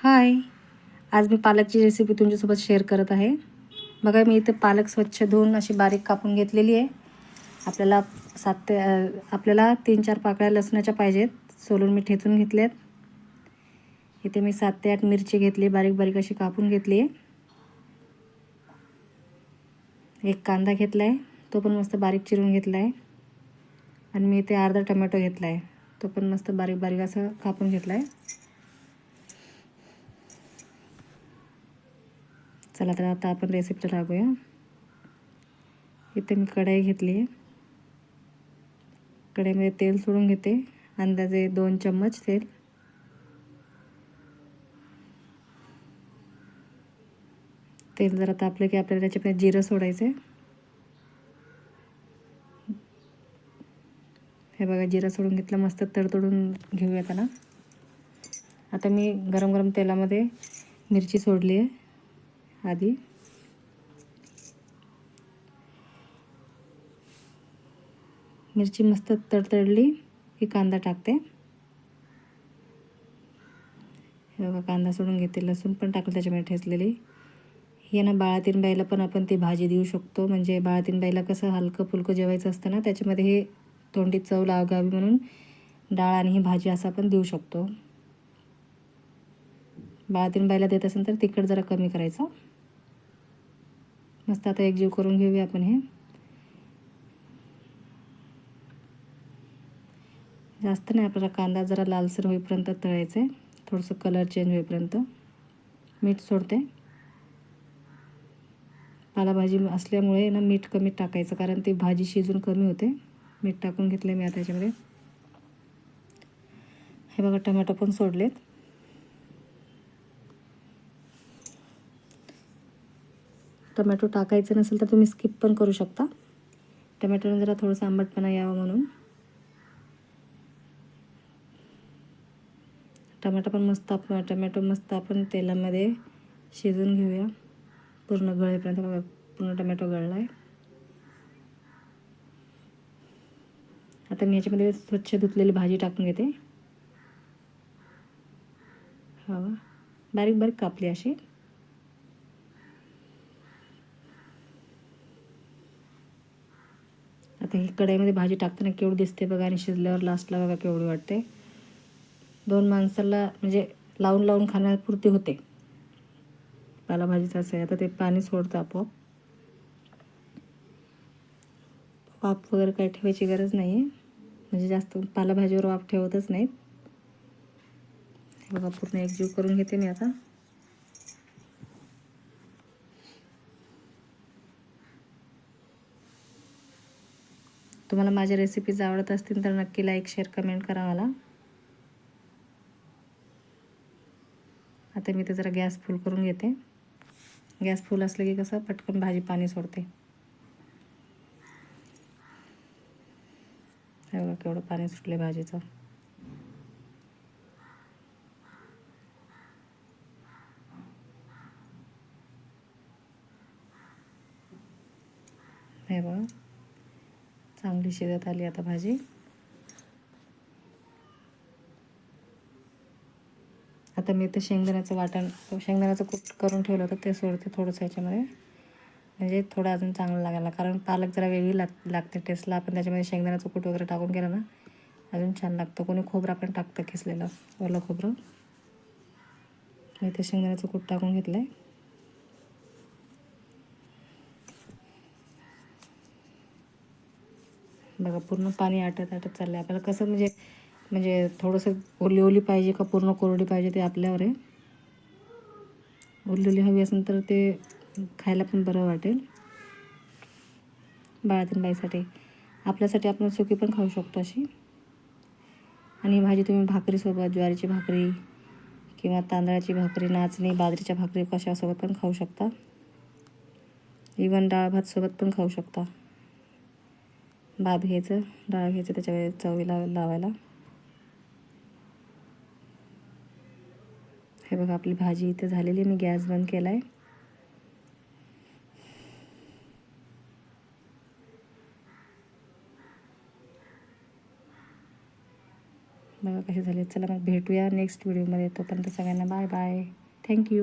हाय. आज मी पालकची रेसिपी तुमच्यासोबत शेअर करत आहे. बघा, मी इथे पालक स्वच्छ धुवून अशी बारीक कापून घेतलेली आहे. आपल्याला आपल्याला 3-4 पाकळ्या लसणाच्या पाहिजेत. सोलून मी ठेचून घेतल्यात. इथे मी 7 ते 8 मिरची घेतली, बारीक बारीक अशी कापून घेतली आहे. एक कांदा घेतला आहे, तो पण मस्त बारीक चिरून घेतला आहे. आणि मी इथे अर्धा टोमॅटो घेतला आहे, तो पण मस्त बारीक बारीक असं कापून घेतला आहे. चला तर आता आपण रेसिपीला लागूया. इथे मी कढई घेतली आहे. कढईमध्ये तेल सोडून घेते, अंदाजे 2 चम्मच तेल. तेल जरा तापलं की आपल्याला त्याच्यामध्ये जिरं सोडायचं आहे. हे बघा, जिरं सोडून घेतलं, मस्त तडतडून घेऊया त्याला. आता मी गरम गरम तेलामध्ये मिरची सोडली आहे. आधी मिरची मस्त तडतडली की कांदा टाकते. हे बघा, कांदा सोडून घेते. लसूण पण टाकलं त्याच्यामध्ये ठेचलेली. हे ना बाळातीन बाईला पण आपण ती भाजी देऊ शकतो. म्हणजे बाळातीन बाईला कसं हलकं फुलकं जेवायचं असतं ना, त्याच्यामध्ये हे तोंडी चव लागावी म्हणून डाळ आणि ही भाजी असं आपण देऊ शकतो. बाळातीन बाईला देत असेल तर तिखट जरा कमी करायचं. मस्त आता एकजीव करून घेऊया आपण. हे जास्त नाही, आपल्याला कांदा जरा लालसर होईपर्यंत तळायचं आहे. थोडंसं कलर चेंज होईपर्यंत. मीठ सोडते. पालेभाजी असल्यामुळे ना मीठ कमी टाकायचं, कारण ती भाजी शिजून कमी होते. मीठ टाकून घेतले मी आता याच्यामध्ये. हे बघा, टोमॅटो पण सोडलेत. टोमॅटो टाकायचं नसेल तर तुम्ही स्किप पण करू शकता. टोमॅटोने जरा थोडंसं आंबटपणा यावा म्हणून. टोमॅटो मस्त आपण तेलामध्ये शिजून घेऊया पूर्ण गळेपर्यंत. बघा, पूर्ण टोमॅटो गळला आहे. आता मी याच्यामध्ये स्वच्छ धुतलेली भाजी टाकून घेते. बारीक बारीक कापली अशी. आता ही कढईमध्ये भाजी टाकताना केवढी दिसते बघा, आणि शिजल्यावर लास्टला बघा केवढी वाटते. 2 माणसाला म्हणजे लावून लावून खाण्यापुरती होते. पालेभाजीचं असं आहे. आता ते पाणी सोडतं आपोआप. वाफ वगैरे काही ठेवायची गरज नाही आहे. म्हणजे जास्त पालेभाजीवर वाफ ठेवतच नाहीत. बघा, पूर्ण एकजीव करून घेते मी आता. तुम्हाला माझ्या रेसिपीज आवडत असतील तर नक्की लाईक, शेअर, कमेंट करा मला. आता मी ते जरा गॅस फुल करून घेते. गॅस फुल असलं की कसं पटकन भाजी पाणी सोडते. हे बघा केवढं पाणी सुटले भाजीचं. हे बघा, चांगली शिजत आली आता भाजी. आता मी ते शेंगदाण्याचं कूट करून ठेवलं होतं, ते सोडते थोडंसं याच्यामध्ये. म्हणजे थोडं अजून चांगलं लागायला, कारण पालक जरा वेगळी लागते टेस्टला. आपण त्याच्यामध्ये शेंगदाण्याचं कूट वगैरे टाकून केलं ना, अजून छान लागतं. कोणी खोबरं पण टाकतं, किसलेलं ओलं खोबरं. मी ते शेंगदाण्याचं कूट टाकून घेतलं आहे. बघा, पूर्ण पाणी आटत आटत चाललं आहे. आपल्याला कसं म्हणजे थोडंसं ओली ओली पाहिजे का पूर्ण कोरडी पाहिजे ते आपल्यावर आहे. ओली ओली हवी असेल तर ते खायला पण बरं वाटेल. बाळातीन बाईसाठी, आपल्यासाठी आपण सुकी पण खाऊ शकतो अशी. आणि ही भाजी तुम्ही भाकरीसोबत, ज्वारीची भाकरी किंवा तांदळाची भाकरी, नाचणी, बाजरीच्या भाकरी कशासोबत पण खाऊ शकता. इवन डाळ भातसोबत पण खाऊ शकता. भात घ्यायचं, डाळ घ्यायचं, त्याच्यावर चवीला लावायला. हे बघा, आपली भाजी इथे झालेली. मी गॅस बंद केला आहे. बघा, कसे झाले. चला मग भेटूया नेक्स्ट व्हिडिओमध्ये. तोपर्यंत सगळ्यांना बाय बाय. थँक्यू.